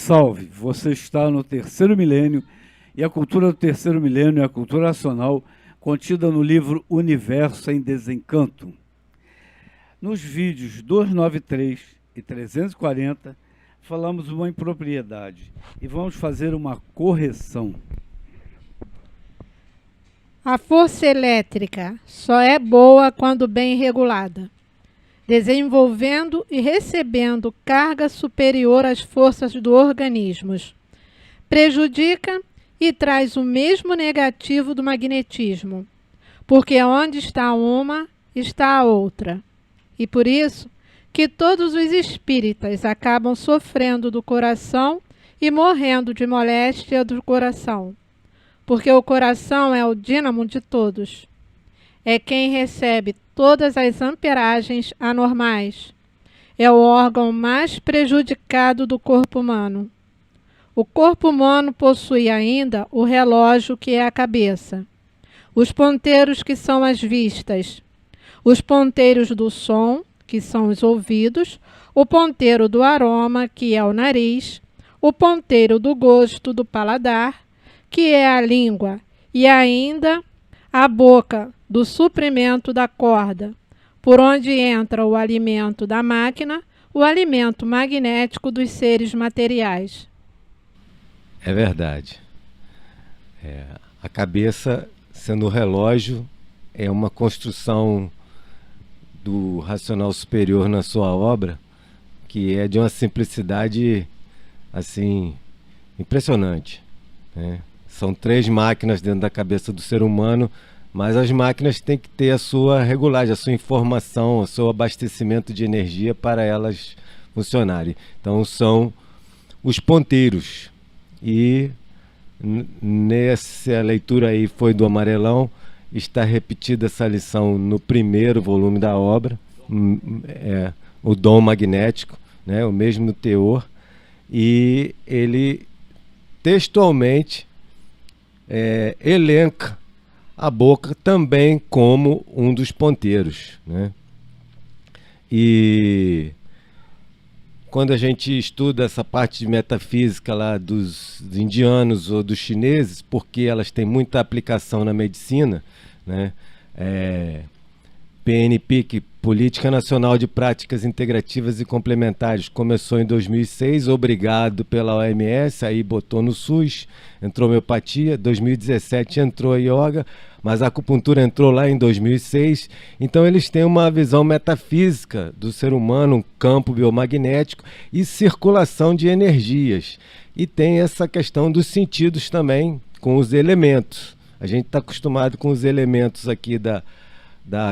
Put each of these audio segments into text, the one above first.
Salve! Você está no terceiro milênio e a cultura do terceiro milênio é a cultura racional contida no livro Universo em Desencanto. Nos vídeos 293 e 340 falamos uma impropriedade e vamos fazer uma correção. A força elétrica só é boa quando bem regulada, desenvolvendo e recebendo carga superior às forças do organismo. Prejudica e traz o mesmo negativo do magnetismo, porque onde está uma, está a outra. E por isso que todos os espíritas acabam sofrendo do coração e morrendo de moléstia do coração, porque o coração é o dínamo de todos. É quem recebe todas as amperagens anormais. É o órgão mais prejudicado do corpo humano. O corpo humano possui ainda o relógio, que é a cabeça, os ponteiros, que são as vistas, os ponteiros do som, que são os ouvidos, o ponteiro do aroma, que é o nariz, o ponteiro do gosto, do paladar, que é a língua, e ainda a boca, do suprimento da corda, por onde entra o alimento da máquina, o alimento magnético dos seres materiais. É verdade. A cabeça, sendo o relógio, é uma construção do racional superior na sua obra, que é de uma simplicidade assim impressionante, né? São 3 máquinas dentro da cabeça do ser humano, mas as máquinas têm que ter a sua regulagem, a sua informação, o seu abastecimento de energia para elas funcionarem. Então são os ponteiros. E nessa leitura aí foi do Amarelão, está repetida essa lição no primeiro volume da obra, o dom magnético, né, o mesmo teor, e ele textualmente elenca a boca também como um dos ponteiros, né? E quando a gente estuda essa parte de metafísica lá dos indianos ou dos chineses, porque elas têm muita aplicação na medicina, né? PNP, Política Nacional de Práticas Integrativas e Complementares, começou em 2006, obrigado pela OMS, aí botou no SUS, entrou homeopatia, 2017 entrou a yoga, mas a acupuntura entrou lá em 2006. Então eles têm uma visão metafísica do ser humano, um campo biomagnético e circulação de energias. E tem essa questão dos sentidos também, com os elementos. A gente está acostumado com os elementos aqui da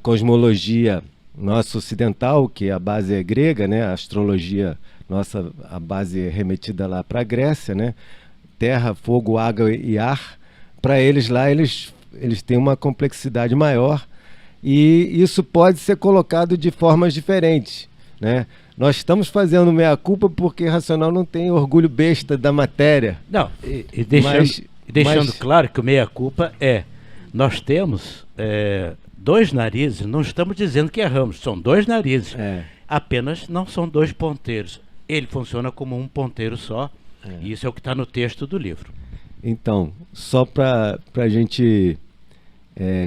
cosmologia nossa ocidental, que a base é grega, né? A astrologia nossa, a base é remetida lá para a Grécia, né? Terra, fogo, água e ar. Para eles lá, eles têm uma complexidade maior e isso pode ser colocado de formas diferentes, né? Nós estamos fazendo meia-culpa porque Racional não tem orgulho besta da matéria. Não, deixando claro que o meia-culpa nós temos 2 narizes, não estamos dizendo que erramos, são 2 narizes, apenas não são 2 ponteiros. Ele funciona como um ponteiro só, e isso é o que está no texto do livro. Então, só para a gente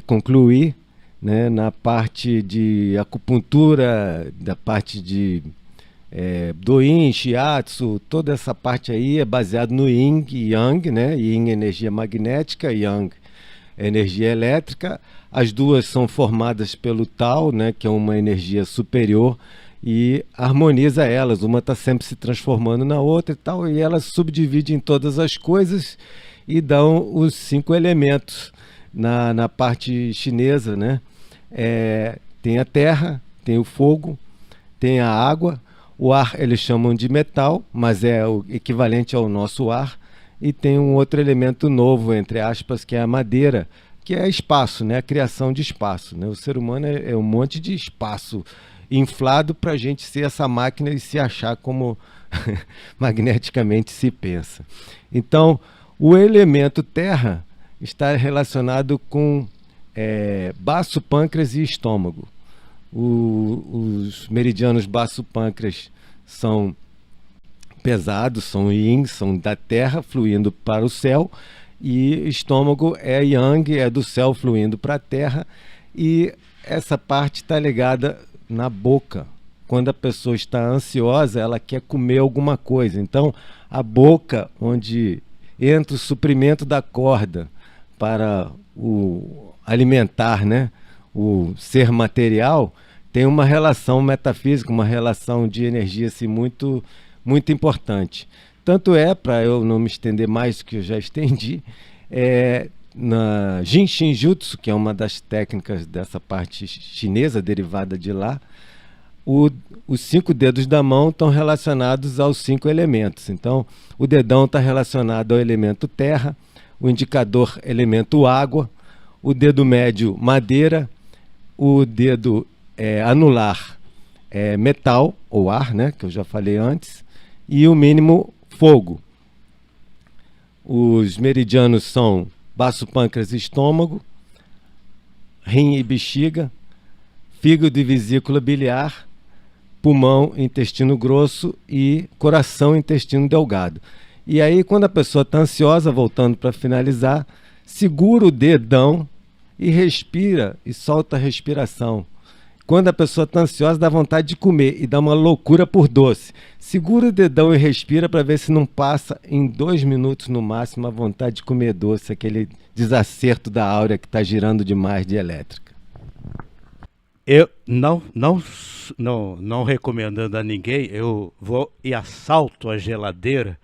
concluir, né, na parte de acupuntura, da parte de do Yin, Shiatsu, toda essa parte aí é baseado no Yin e Yang, né? Yin, energia magnética, Yang, energia elétrica. As duas são formadas pelo Tao, né, que é uma energia superior, e harmoniza elas. Uma está sempre se transformando na outra e tal, e elas subdividem em todas as coisas e dão os 5 elementos. Na parte chinesa, né, tem a terra, tem o fogo, tem a água, o ar eles chamam de metal, mas é o equivalente ao nosso ar, e tem um outro elemento novo, entre aspas, que é a madeira, que é espaço, né? A criação de espaço, né? O ser humano é um monte de espaço inflado para a gente ser essa máquina e se achar como magneticamente se pensa. Então, o elemento terra está relacionado com baço, pâncreas e estômago. Os meridianos baço-pâncreas são pesados, são yin, são da terra fluindo para o céu, e estômago é yang, é do céu fluindo para a terra, e essa parte está ligada na boca. Quando a pessoa está ansiosa, ela quer comer alguma coisa. Então, a boca, onde entra o suprimento da corda para o alimentar, né, o ser material, tem uma relação metafísica, uma relação de energia assim, muito, muito importante. Tanto é, para eu não me estender mais do que eu já estendi, na Jin Shin Jutsu, que é uma das técnicas dessa parte chinesa, derivada de lá, os 5 dedos da mão estão relacionados aos 5 elementos. Então, o dedão está relacionado ao elemento terra, o indicador elemento água, o dedo médio madeira, o dedo anular metal ou ar, né, que eu já falei antes, e o mínimo fogo. Os meridianos são baço, pâncreas e estômago, rim e bexiga, fígado e vesícula biliar, pulmão, intestino grosso e coração, intestino delgado. E aí, quando a pessoa está ansiosa, voltando para finalizar, segura o dedão e respira e solta a respiração. Quando a pessoa está ansiosa, dá vontade de comer e dá uma loucura por doce. Segura o dedão e respira para ver se não passa em 2 minutos no máximo a vontade de comer doce, aquele desacerto da áurea que está girando demais de elétrica. Eu não recomendando a ninguém, eu vou e assalto a geladeira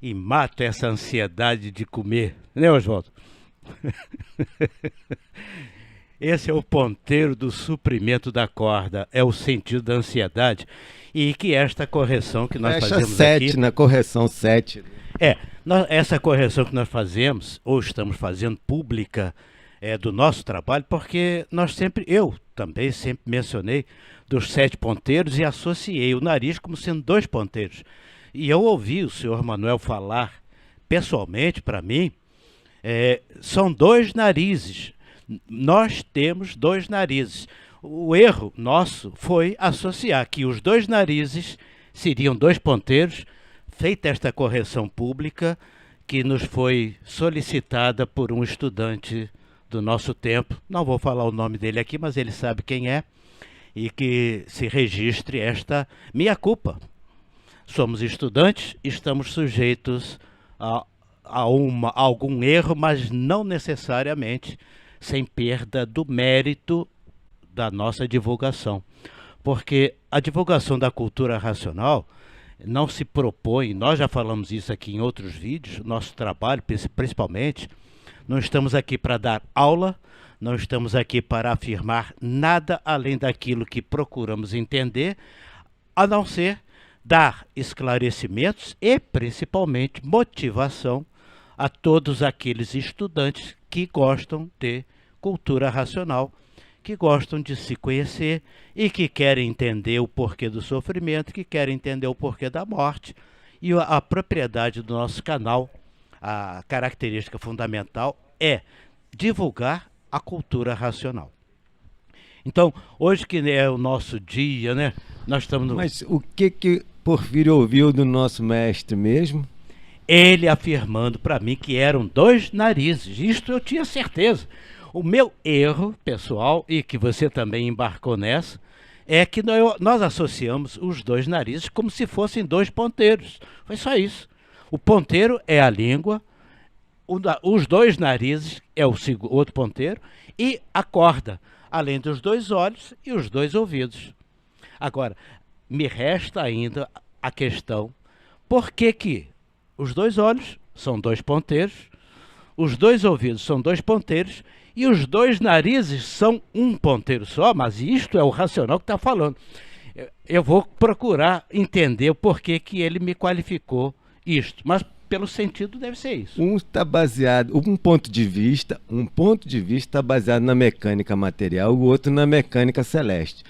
e mato essa ansiedade de comer, né, Oswaldo? Esse é o ponteiro do suprimento da corda, é o sentido da ansiedade, e que esta correção que nós fazemos 7 aqui... na correção 7. Essa correção que nós fazemos, ou estamos fazendo pública, do nosso trabalho, porque eu também sempre mencionei dos 7 ponteiros e associei o nariz como sendo 2 ponteiros. E eu ouvi o senhor Manuel falar pessoalmente para mim, são 2 narizes. Nós temos 2 narizes. O erro nosso foi associar que os 2 narizes seriam 2 ponteiros, feita esta correção pública que nos foi solicitada por um estudante do nosso tempo, não vou falar o nome dele aqui, mas ele sabe quem é, e que se registre esta minha culpa. Somos estudantes, estamos sujeitos a algum erro, mas não necessariamente sem perda do mérito da nossa divulgação. Porque a divulgação da cultura racional não se propõe, nós já falamos isso aqui em outros vídeos, nosso trabalho principalmente, não estamos aqui para dar aula, não estamos aqui para afirmar nada além daquilo que procuramos entender, a não ser dar esclarecimentos e, principalmente, motivação a todos aqueles estudantes que gostam de cultura racional, que gostam de se conhecer e que querem entender o porquê do sofrimento, que querem entender o porquê da morte. E a propriedade do nosso canal, a característica fundamental é divulgar a cultura racional. Então, hoje que é o nosso dia, né? Nós estamos no... Mas o que Porfírio ouviu do nosso mestre mesmo? Ele afirmando para mim que eram 2 narizes. Isto eu tinha certeza. O meu erro pessoal, e que você também embarcou nessa, é que nós associamos os 2 narizes como se fossem 2 ponteiros. Foi só isso. O ponteiro é a língua, os 2 narizes é o outro ponteiro, e a corda, além dos 2 olhos e os 2 ouvidos. Agora, me resta ainda a questão, por que os 2 olhos são 2 ponteiros, os 2 ouvidos são 2 ponteiros, e os 2 narizes são um ponteiro só, mas isto é o racional que está falando. Eu vou procurar entender o porquê que ele me qualificou isto, mas pelo sentido deve ser isso. Um ponto de vista está baseado na mecânica material, o outro na mecânica celeste.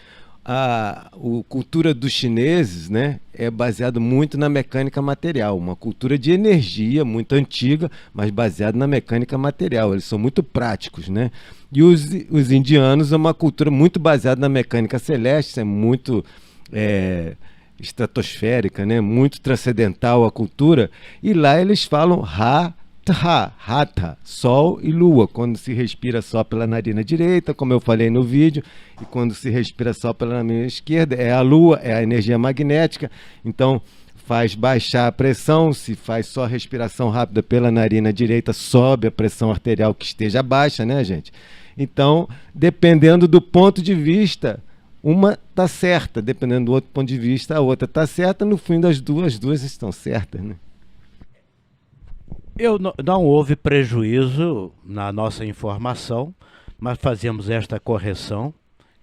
A cultura dos chineses, né, é baseado muito na mecânica material, uma cultura de energia muito antiga, mas baseada na mecânica material. Eles são muito práticos, né? E os indianos é uma cultura muito baseada na mecânica celeste, é muito estratosférica, né? Muito transcendental à cultura, e lá eles falam Hatha, Sol e Lua, quando se respira só pela narina direita, como eu falei no vídeo, e quando se respira só pela narina esquerda, é a Lua, é a energia magnética, então faz baixar a pressão. Se faz só respiração rápida pela narina direita, sobe a pressão arterial que esteja baixa, né, gente? Então, dependendo do ponto de vista, uma está certa, dependendo do outro ponto de vista, a outra está certa, no fim das duas, as duas estão certas, né? Não houve prejuízo na nossa informação, mas fazemos esta correção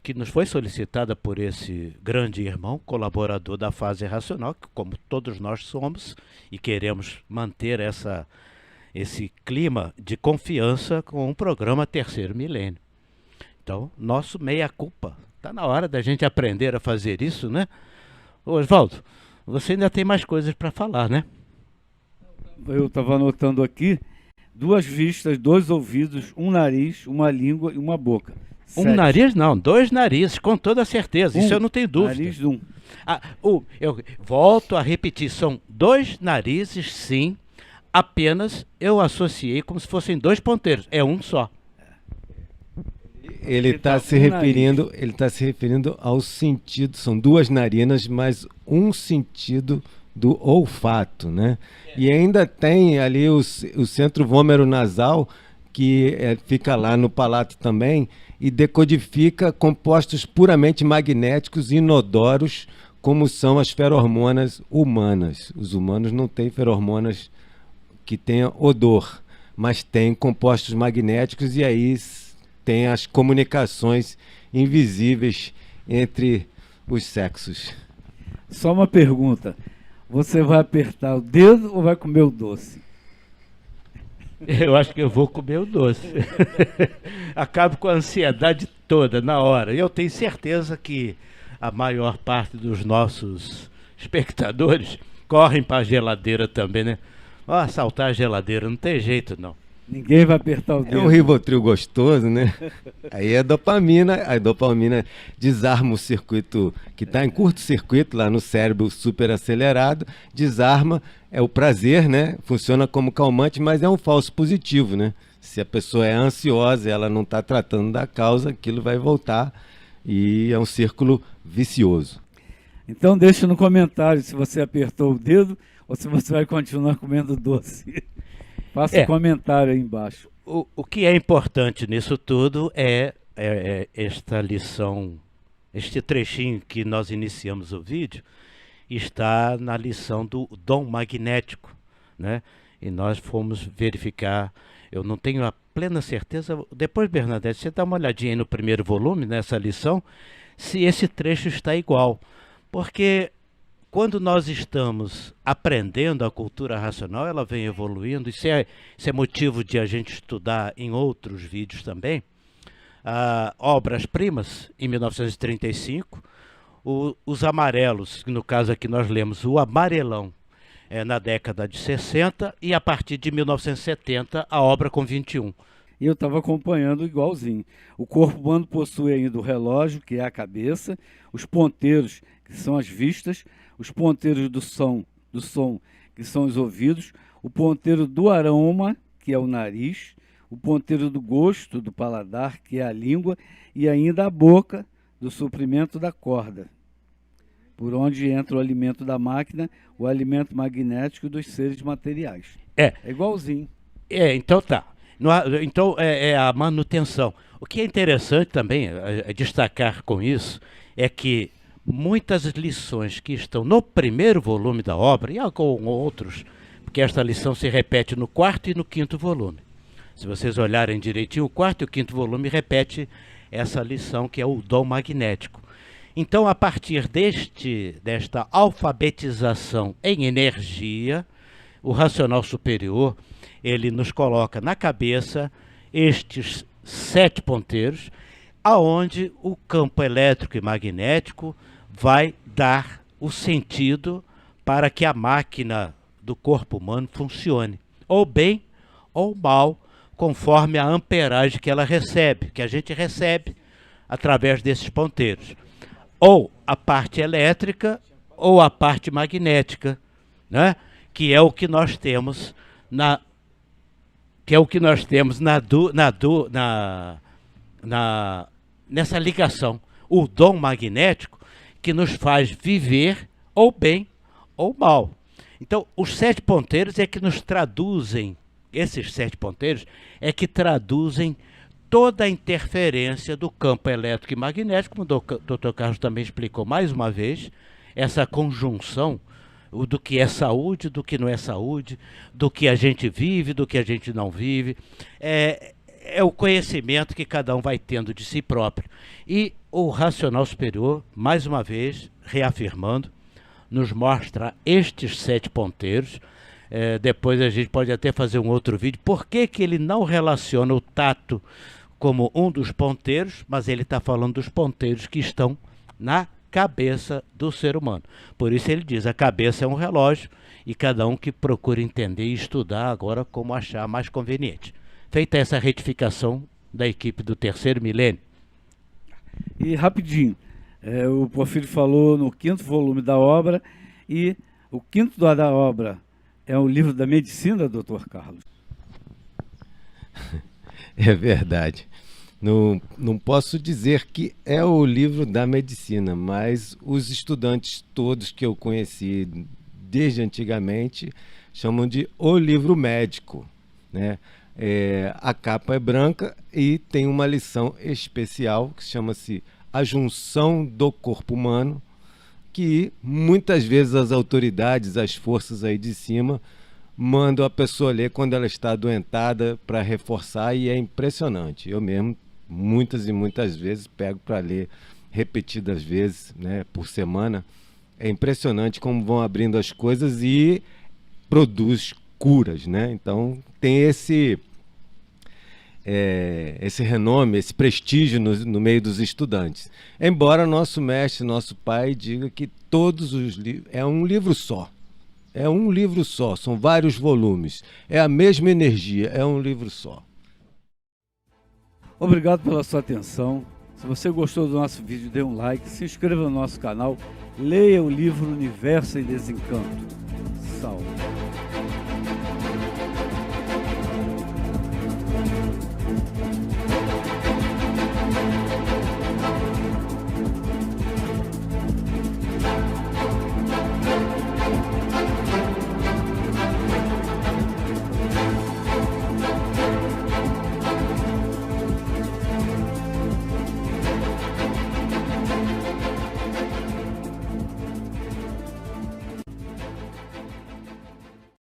que nos foi solicitada por esse grande irmão, colaborador da Fase Racional, que, como todos nós somos, e queremos manter esse clima de confiança com o programa Terceiro Milênio. Então, nosso meia-culpa. Está na hora da gente aprender a fazer isso, né? Ô, Oswaldo, você ainda tem mais coisas para falar, né? Eu estava anotando aqui: 2 vistas, 2 ouvidos, um nariz, uma língua e uma boca. 7. Um nariz não, 2 narizes, com toda certeza, isso eu não tenho dúvida. Nariz, eu volto a repetir, são 2 narizes, sim, apenas eu associei como se fossem 2 ponteiros, é um só. Ele está se referindo ao sentido, são 2 narinas, mas um sentido do olfato, né? E ainda tem ali o centro vômero-nasal, que fica lá no palato também, e decodifica compostos puramente magnéticos inodoros, como são as ferormonas humanas. Os humanos não têm ferormonas que tenham odor, mas têm compostos magnéticos, e aí tem as comunicações invisíveis entre os sexos. Só uma pergunta: você vai apertar o dedo ou vai comer o doce? Eu acho que eu vou comer o doce. Acabo com a ansiedade toda na hora. Eu tenho certeza que a maior parte dos nossos espectadores correm para a geladeira também, né? Assaltar a geladeira, não tem jeito não. Ninguém vai apertar o dedo. É um Rivotril gostoso, né? Aí é dopamina, a dopamina desarma o circuito que está em curto-circuito lá no cérebro super acelerado, desarma, é o prazer, né? Funciona como calmante, mas é um falso positivo, né? Se a pessoa é ansiosa e ela não está tratando da causa, aquilo vai voltar e é um círculo vicioso. Então deixa no comentário se você apertou o dedo ou se você vai continuar comendo doce. Faça um comentário aí embaixo. O que é importante nisso tudo é esta lição, este trechinho que nós iniciamos o vídeo, está na lição do dom magnético, né? E nós fomos verificar, eu não tenho a plena certeza, depois, Bernadette, você dá uma olhadinha aí no primeiro volume, nessa lição, se esse trecho está igual. Porque quando nós estamos aprendendo a cultura racional, ela vem evoluindo, isso é motivo de a gente estudar em outros vídeos também. Obras-primas, em 1935, os amarelos, no caso aqui nós lemos o amarelão, na década de 60, e a partir de 1970, a obra com 21. E eu estava acompanhando igualzinho. O corpo humano possui ainda o relógio, que é a cabeça, os ponteiros, que são as vistas, os ponteiros do som, que são os ouvidos, o ponteiro do aroma, que é o nariz, o ponteiro do gosto, do paladar, que é a língua, e ainda a boca, do suprimento da corda, por onde entra o alimento da máquina, o alimento magnético dos seres materiais. É igualzinho. Então tá. Então é a manutenção. O que é interessante também destacar com isso é que muitas lições que estão no primeiro volume da obra, e com outros, porque esta lição se repete no 4º e no 5º volume. Se vocês olharem direitinho, o 4º e o 5º volume repete essa lição, que é o dom magnético. Então, a partir desta alfabetização em energia, o racional superior, ele nos coloca na cabeça estes 7 ponteiros, aonde o campo elétrico e magnético vai dar o sentido para que a máquina do corpo humano funcione, ou bem ou mal, conforme a amperagem que ela recebe, que a gente recebe através desses ponteiros. Ou a parte elétrica, ou a parte magnética, né? Que é o que nós temos nessa ligação, o dom magnético que nos faz viver ou bem ou mal. Então, os 7 ponteiros é que nos traduzem, esses 7 ponteiros é que traduzem toda a interferência do campo elétrico e magnético, como o Dr. Carlos também explicou mais uma vez, essa conjunção do que é saúde, do que não é saúde, do que a gente vive, do que a gente não vive. É o conhecimento que cada um vai tendo de si próprio. E o racional superior, mais uma vez, reafirmando, nos mostra estes 7 ponteiros. Depois a gente pode até fazer um outro vídeo. Por que que ele não relaciona o tato como um dos ponteiros, mas ele está falando dos ponteiros que estão na cabeça do ser humano. Por isso ele diz, a cabeça é um relógio e cada um que procura entender e estudar agora como achar mais conveniente. Feita essa retificação da equipe do Terceiro Milênio. E rapidinho, o Porfírio falou no 5º volume da obra, e o 5º da obra é o livro da medicina, Dr. Carlos. É verdade. Não posso dizer que é o livro da medicina, mas os estudantes todos que eu conheci desde antigamente chamam de o livro médico, né? A capa é branca e tem uma lição especial que chama-se A Junção do Corpo Humano, que muitas vezes as autoridades, as forças aí de cima, mandam a pessoa ler quando ela está adoentada para reforçar, e é impressionante. Eu mesmo, muitas e muitas vezes, pego para ler repetidas vezes, né, por semana. É impressionante como vão abrindo as coisas e produz curas, né? Então tem esse renome, esse prestígio no meio dos estudantes. Embora nosso mestre, nosso pai, diga que todos os livros... É um livro só. É um livro só, são vários volumes. É a mesma energia, é um livro só. Obrigado pela sua atenção. Se você gostou do nosso vídeo, dê um like, se inscreva no nosso canal, leia o livro Universo em Desencanto. Salve!